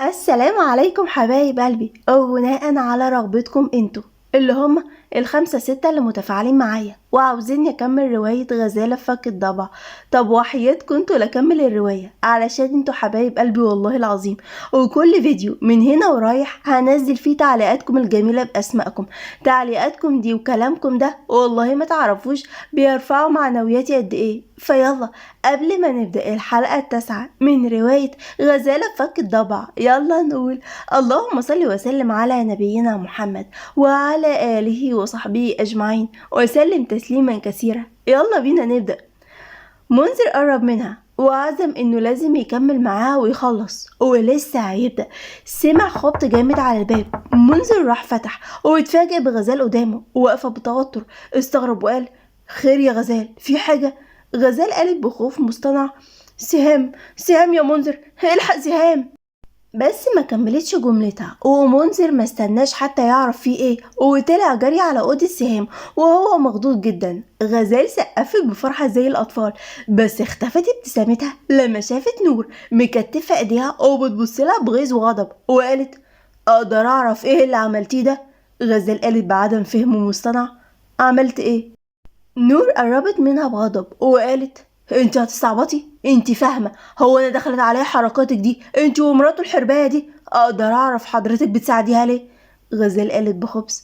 السلام عليكم حبايب قلبي، وبناء على رغبتكم انتوا اللي هم الخمسة ستة اللي متفاعلين معايا وعاوزين اكمل رواية غزالة فك الضبع. طب وحياتكم انتوا لكمل الرواية علشان انتوا حبايب قلبي والله العظيم. وكل فيديو من هنا ورايح هنزل فيه تعليقاتكم الجميلة باسمائكم. تعليقاتكم دي وكلامكم ده والله ما تعرفوش بيرفعوا معنوياتي قد ايه. فيلا قبل ما نبدأ الحلقة التاسعة من رواية غزالة فك الضبع يلا نقول اللهم صل وسلم على نبينا محمد وعلى آله وصحبه أجمعين وسلم تسليما كثيرا. يلا بينا نبدأ. منذر قرب منها وعزم انه لازم يكمل معاها ويخلص ولسه هيبدأ. سمع خبط جامد على الباب. منذر راح فتح واتفاجئ بغزال قدامه واقفة بتوتر. استغرب وقال خير يا غزال، في حاجة؟ غزال قالت بخوف مصطنع سهام، سهام يا منذر، الحق سهام. بس ما كملتش جملتها ومنذر ما استناش حتى يعرف فيه ايه وطلع جري على اوضه سهام وهو مخضوض جدا. غزال سقفت بفرحه زي الاطفال بس اختفت ابتسامتها لما شافت نور مكتفه ايديها وبتبصلها بغيظ وغضب وقالت اقدر اعرف ايه اللي عملتيه ده؟ غزال قالت بعدم فهم مصطنع عملت ايه؟ نور قربت منها بغضب وقالت انت هتستعبطي؟ انت فاهمه هو انا دخلت عليا حركاتك دي انت ومراته الحربايه دي؟ اقدر اعرف حضرتك بتساعديها ليه؟ غزال قالت بخبث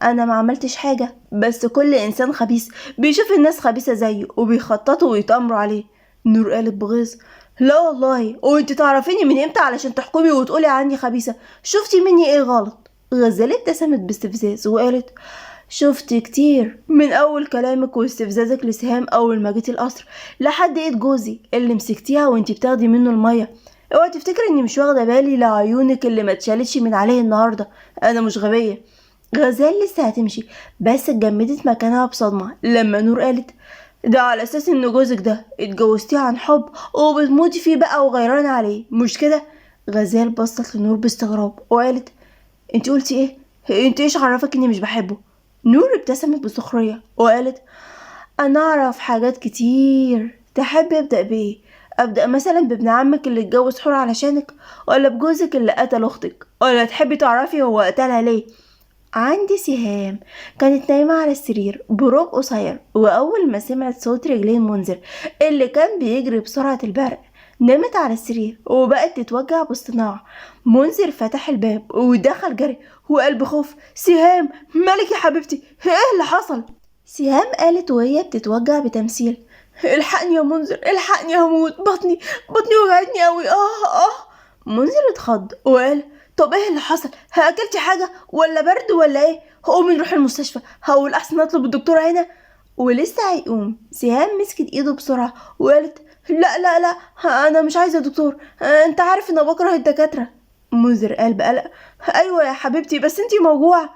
انا ما عملتش حاجه، بس كل انسان خبيث بيشوف الناس خبيثه زيه وبيخططوا ويتامروا عليه. نور قالت بغيظ لا والله، وانت تعرفيني من امتى علشان تحكمي وتقولي عني خبيثه؟ شفتي مني ايه غلط؟ غزال ابتسمت باستفزاز وقالت شفت كتير من اول كلامك واستفزازك لسهام اول ما جيتي القصر لحد ايد جوزي اللي مسكتيها وانتي بتاخدي منه الميه. اوعي تفتكري اني مش واخده بالي لعيونك اللي ما اتشالتش من عليه النهارده. انا مش غبيه. غزال لسه هتمشي بس اتجمدت مكانها بصدمه لما نور قالت ده على اساس ان جوزك ده اتجوزتيه عن حب وبتموتي فيه بقى وغيرانه عليه مش كده؟ غزال بصت لنور باستغراب وقالت انت قلتي ايه؟ انت ايش عرفك اني مش بحبه؟ نور ابتسمت بسخرية وقالت انا اعرف حاجات كتير. تحب ابدأ بايه؟ ابدأ مثلا بابن عمك اللي اتجوز حور علشانك، ولا بجوزك اللي قتل اختك، ولا تحبي تعرفي هو قتلها ليه؟ عندي سهام كانت نايمة على السرير بروق قصير وأول ما سمعت صوت رجلين منذر اللي كان بيجري بسرعة البرق نامت على السرير وبقت تتوجع باصطناع. منذر فتح الباب ودخل جري وقال بخوف سهام مالك يا حبيبتي، ايه اللي حصل؟ سهام قالت وهي بتتوجع بتمثيل الحقني يا منذر، الحقني هموت، بطني وجعتني قوي منذر اتخض وقال طب ايه اللي حصل؟ اكلتي حاجه ولا برد ولا ايه؟ قومي نروح المستشفى، هقول احسن اطلب الدكتوره هنا. ولسه هيقوم سهام مسكت ايده بسرعه وقالت لا لا لا، انا مش عايزه دكتور، انت عارف ان بكره الدكاتره. منذر قال بقلق ايوه يا حبيبتي بس انتي موجوعه.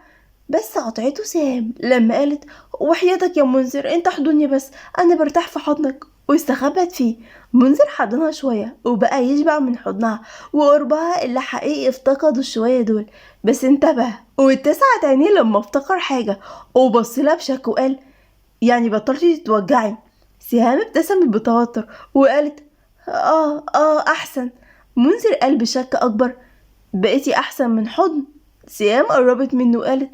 بس قطعته سهام لما قالت وحياتك يا منذر انت احضني بس، انا برتاح في حضنك، واستخبت فيه. منذر حضنها شوية وبقى يشبع من حضنها وقربها اللي حقيقي افتقدوا الشوية دول. بس انتبه واتسعت عينيه لما افتكر حاجة وبصلها بشك وقال يعني بطلتي تتوجعي؟ سهام ابتسمت بتوتر وقالت احسن. منذر قال بشك اكبر بقيتي احسن من حضن؟ سهام قربت منه وقالت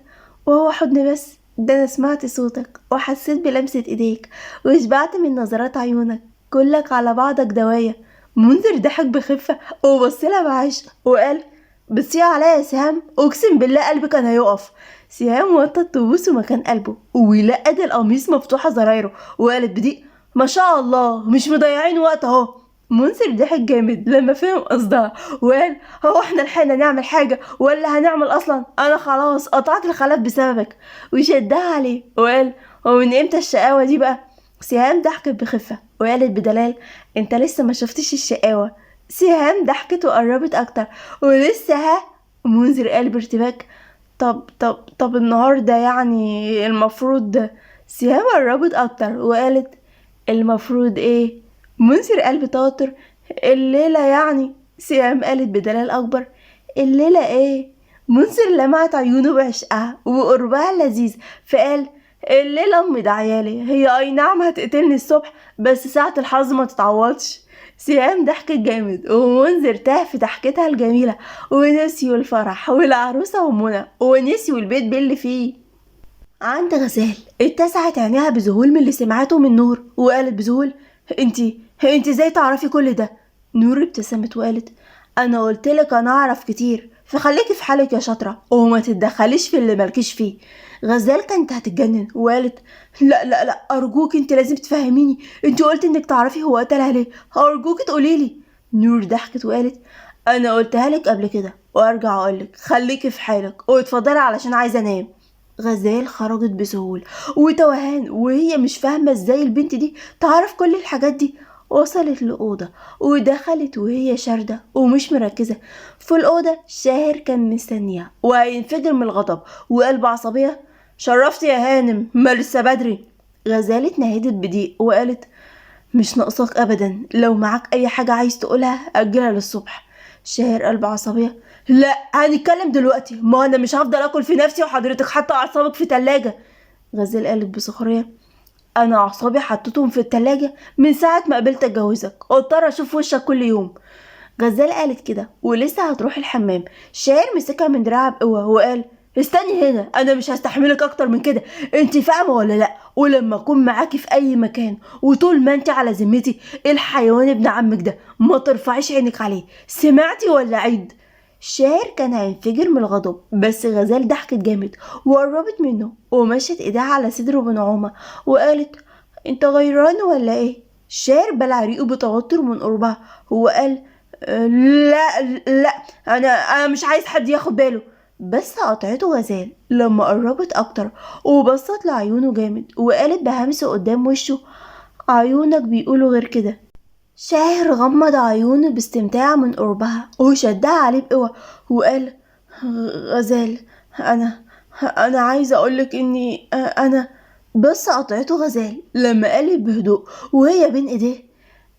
وهو حضن بس؟ ده انا سمعت صوتك وحسيت بلمسة ايديك وشبعت من نظرات عيونك، كلك على بعضك دوايا. منذر ضحك بخفة وبصلها بعشق وقال بتصيح عليا يا سهام، اقسم بالله قلبي كان هيقف. سهام وطت تبوسه مكان قلبه ولقت القميص مفتوحة زرايره وقالت بدي ما شاء الله مش مضيعين وقت اهو. منذر ضحك جامد لما فهم قصدها وقال هو احنا لحقنا نعمل حاجة ولا هنعمل اصلا؟ انا خلاص قطعت الخلاف بسببك. وشدها عليه وقال ومن امتى الشقاوة دي بقى؟ سهام ضحكت بخفة وقالت بدلال انت لسه ما شفتش الشقاوة. سهام ضحكت وقربت اكتر ولسه منذر قال بارتباك طب النهاردة يعني المفروض. سهام قربت اكتر وقالت المفروض ايه؟ منذر قال بتوتر الليلة يعني. سهام قالت بدلال اكبر الليلة ايه؟ منذر لمعت عيونه بعشقها وقربها اللذيذ فقال الليلة امي دعيالي، هي اي نعم هتقتلني الصبح بس ساعة الحظ ما تتعوضش. سهام ضحكت جامد ومنذر تاه في ضحكتها الجميلة، ونسيوا الفرح والعروسة ومنى، ونسيوا البيت باللي فيه. عند غزال اتسعت عينيها بذهول من اللي سمعته من نور، وقالت بذهول: انتي ازاي تعرفي كل ده؟ نور ابتسمت وقالت: انا قلتلك انا اعرف كتير، فخليكي في حالك يا شاطرة وما تتدخليش في اللي مالكيش فيه. غزال كانت هتتجنن وقالت: لا لا لا، ارجوك انت لازم تفهميني، انت قلت انك تعرفي هو قتلها ليه، ارجوك تقوليلي. نور ضحكت وقالت: انا قلتها لك قبل كده وارجع اقولك، خليكي في حالك واتفضلي علشان عايزه انام. غزال خرجت بسهولة وتوهان، وهي مش فاهمة ازاي البنت دي تعرف كل الحاجات دي. وصلت الأوضة ودخلت وهي شاردة ومش مركزة. في الأوضة شاهر كان مستنيها وهينفجر من الغضب وقلب عصبية: شرفت يا هانم، ما لسه بدري. غزالة اتنهدت بضيق وقالت: مش ناقصاك ابدا، لو معاك اي حاجة عايز تقولها اجلها للصبح. شاهر قلب عصبية: لا هنتكلم دلوقتي، ما انا مش هفضل اكل في نفسي وحضرتك حاطه اعصابك في تلاجة. غزال قالت بسخرية: انا اعصابي حطيتهم في التلاجة من ساعة ما قبلت اتجوزك، اضطر اشوف وشك كل يوم. غزال قالت كده ولسه هتروح الحمام، شاعر مسكها من دراعها بقوة وقال: استني هنا، انا مش هستحملك اكتر من كده، انت فاهمة ولا لا؟ ولما اكون معاكي في اي مكان وطول ما انت على ذمتي، الحيوان ابن عمك ده ما ترفعيش عينك عليه، سمعتي ولا عيد؟ شاعر كان هينفجر من الغضب، بس غزال ضحكت جامد وقربت منه ومشت ايديها على صدره بنعومة وقالت: انت غيران ولا ايه؟ شاعر بلع ريقه بتوتر من قربها وقال: لا لا، انا مش عايز حد ياخد باله. بس قطعته غزال لما قربت اكتر وبصت لعيونه جامد وقالت بهمس قدام وشه: عيونك بيقولوا غير كده. شاهر غمض عيونه باستمتاع من قربها وشدها عليه بقوة وقال: غزال، انا انا عايزه اقولك اني انا. بس قطعته غزال لما قالت بهدوء وهي بين ايديه: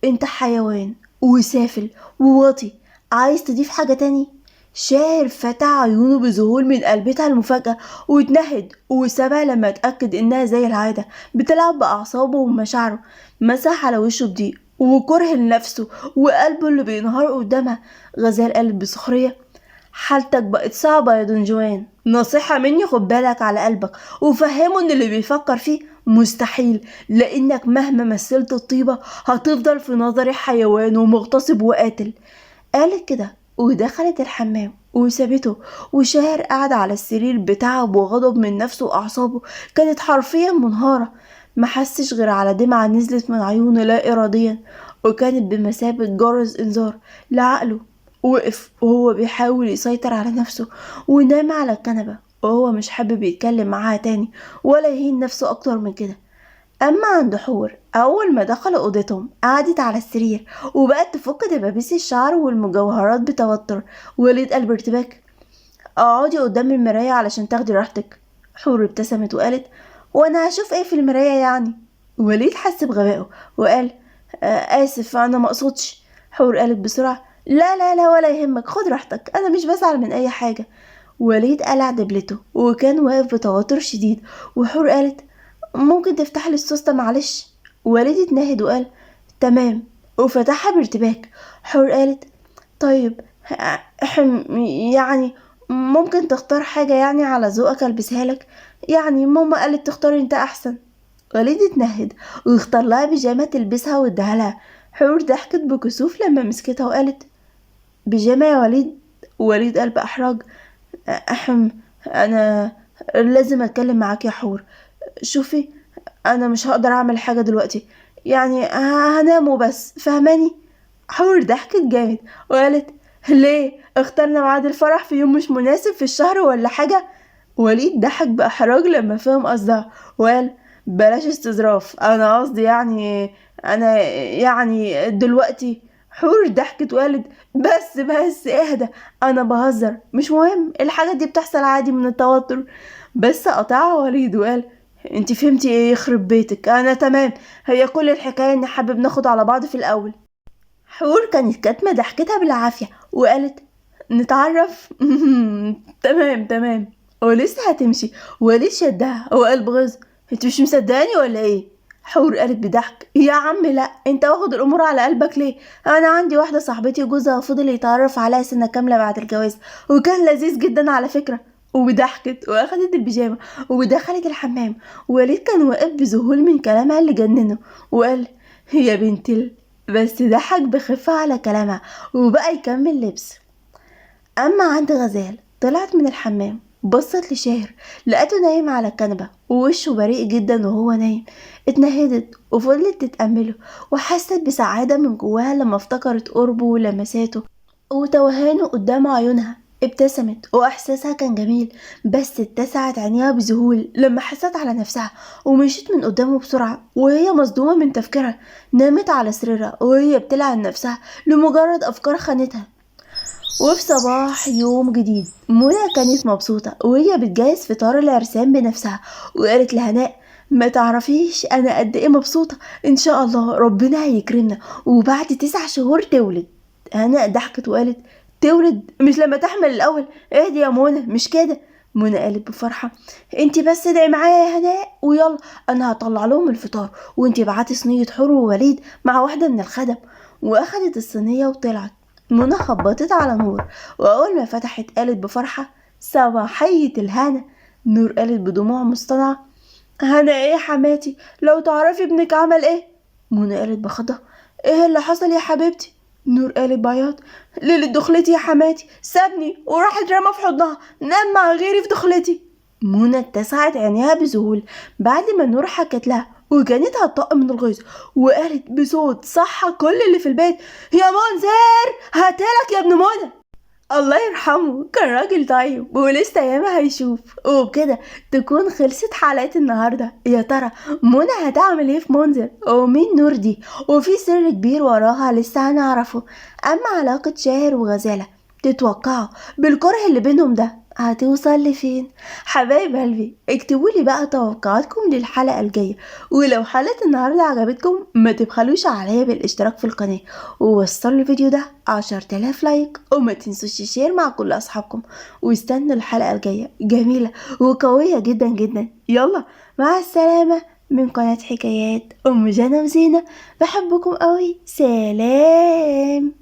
انت حيوان وسافل وواطي، عايز تضيف حاجة تاني؟ شاعر فتح عيونه بذهول من قلبتها المفاجأة واتنهد وسابها لما اتأكد انها زي العادة بتلعب بأعصابه ومشاعره. مسح على وشه بضيق وكره لنفسه وقلبه اللي بينهار قدامها. غزال قالت بسخرية: حالتك بقت صعبة يا دون جوان، نصيحة مني خد بالك على قلبك وفهمه ان اللي بيفكر فيه مستحيل، لانك مهما مثلت الطيبة هتفضل في نظري حيوان ومغتصب وقاتل. قالت كده ودخلت الحمام وسابته، وشاهر قعد على السرير بتعب وغضب من نفسه وأعصابه كانت حرفيا منهارة. محسش غير على دمعة نزلت من عيونه لا إراديا، وكانت بمثابة جرس إنذار لعقله. وقف وهو بيحاول يسيطر على نفسه ونام على الكنبة وهو مش حابب يتكلم معاها تاني ولا يهين نفسه أكتر من كده. أما عند حور، أول ما دخل أوضتهم قعدت على السرير وبقت تفك دبابيس الشعر والمجوهرات بتوتر. وليد قال بارتباك: اقعدي قدام المراية علشان تاخدي راحتك. حور ابتسمت وقالت: وانا هشوف ايه في المراية يعني؟ وليد حس بغبائه وقال: آسف أنا مقصودش. حور قالت بسرعة: لا لا لا ولا يهمك، خد راحتك، أنا مش بزعل من أي حاجة. وليد قلع دبلته وكان واقف بتوتر شديد، وحور قالت: ممكن تفتح لي السوستة معلش؟ وليد اتنهد وقال: تمام، وفتحها بارتباك. حور قالت: طيب، يعني ممكن تختار حاجة يعني على ذوقك البسها لك، يعني ماما قالت تختار انت احسن. وليد اتنهد واختار لها بيجامة تلبسها واداها لها. حور ضحكت بكسوف لما مسكتها وقالت: بيجامة يا وليد؟ وليد قال بإحراج: أحم أنا لازم أتكلم معاك يا حور. شوفي، أنا مش هقدر أعمل حاجة دلوقتي، يعني هنام وبس، فهماني؟ حور ضحكت جامد وقالت: ليه اخترنا ميعاد الفرح في يوم مش مناسب في الشهر ولا حاجة؟ وليد ضحك بإحراج لما فهم قصدها وقال: بلاش استظراف، أنا قصدي يعني أنا يعني دلوقتي. حور ضحكت وقالت: بس اهدى، أنا بهزر، مش مهم، الحاجات دي بتحصل عادي من التوتر. بس قطعها وليد وقال: انتي فهمتي ايه يخرب بيتك؟ أنا تمام، هي كل الحكاية إني حابب ناخد على بعض في الأول. حور كانت كاتمة ضحكتها بالعافية وقالت: نتعرف؟ تمام تمام. ولسه هتمشي وليد شدها وقال بغيظ: انت مش مصدقاني ولا ايه؟ حور قالت بضحك: يا عم لا، انت واخد الامور على قلبك ليه؟ انا عندي واحده صاحبتي جوزها فضل يتعرف عليها سنه كامله بعد الجواز، وكان لذيذ جدا على فكره. وضحكت واخدت البيجامه ودخلت الحمام. وليد كان واقف بذهول من كلامها اللي جننه، وقال: يا بس ضحك بخفه على كلامها وبقى يكمل لبس. اما عند غزال، طلعت من الحمام، بصت لشاهر، لقيته نايم على الكنبة ووشه بريء جدا وهو نايم. اتنهدت وفضلت تتأمله، وحست بسعادة من جواها لما افتكرت قربه ولمساته وتوهانه قدام عيونها. ابتسمت واحساسها كان جميل، بس اتسعت عينيها بذهول لما حست على نفسها ومشيت من قدامه بسرعة وهي مصدومة من تفكيرها. نامت على سريرها وهي بتلعن نفسها لمجرد افكار خانتها. وفي صباح يوم جديد، منى كانت مبسوطة وهي بتجهز فطار العرسان بنفسها، وقالت لهناء: ما تعرفيش انا قد ايه مبسوطة، ان شاء الله ربنا هيكرمنا وبعد 9 شهور تولد. هناء ضحكت وقالت: تولد؟ مش لما تحمل الاول؟ اهدي يا منى، مش كده. منى قالت بفرحة: انتي بس ادعي معايا يا هناء ويلا، انا هطلع لهم الفطار وانتي بعتي صينية حور ووليد مع واحدة من الخدم. واخدت الصينية وطلعت. منى خبطت على نور، وأول ما فتحت قالت بفرحة: صباحية الهنا. نور قالت بدموع مصطنعة: هنا ايه يا حماتي؟ لو تعرفي ابنك عمل ايه. منى قالت بخضة: ايه اللي حصل يا حبيبتي؟ نور قالت بعياط: ليلة دخلتي يا حماتي سابني وراح اترمى في حضنها، نام مع غيري في دخلتي. منى اتسعت عينيها بذهول بعد ما نور حكت لها، وكانت هتطق من الغيظ، وقالت بصوت صح كل اللي في البيت: يا منذر هاتلك يا ابن منى. الله يرحمه، كان راجل طيب ولسه ياما هيشوف. وبكده تكون خلصت حلقة النهاردة. يا ترى منى هتعمل ايه في منذر، ومين نور دي، وفي سر كبير وراها لسه هنعرفه. اما علاقة شاهر وغزالة، تتوقعوا بالكره اللي بينهم ده هتوصل لفين؟ حبايب قلبي اكتبولي بقى توقعاتكم للحلقة الجاية، ولو حلقة النهاردة عجبتكم ما تبخلوش عليا بالاشتراك في القناة، ووصلوا الفيديو ده 10,000 لايك، وما تنسوش تشير مع كل اصحابكم. واستنوا الحلقة الجاية جميلة وقوية جدا جدا. يلا مع السلامة من قناة حكايات جنى وزينة، بحبكم قوي، سلام.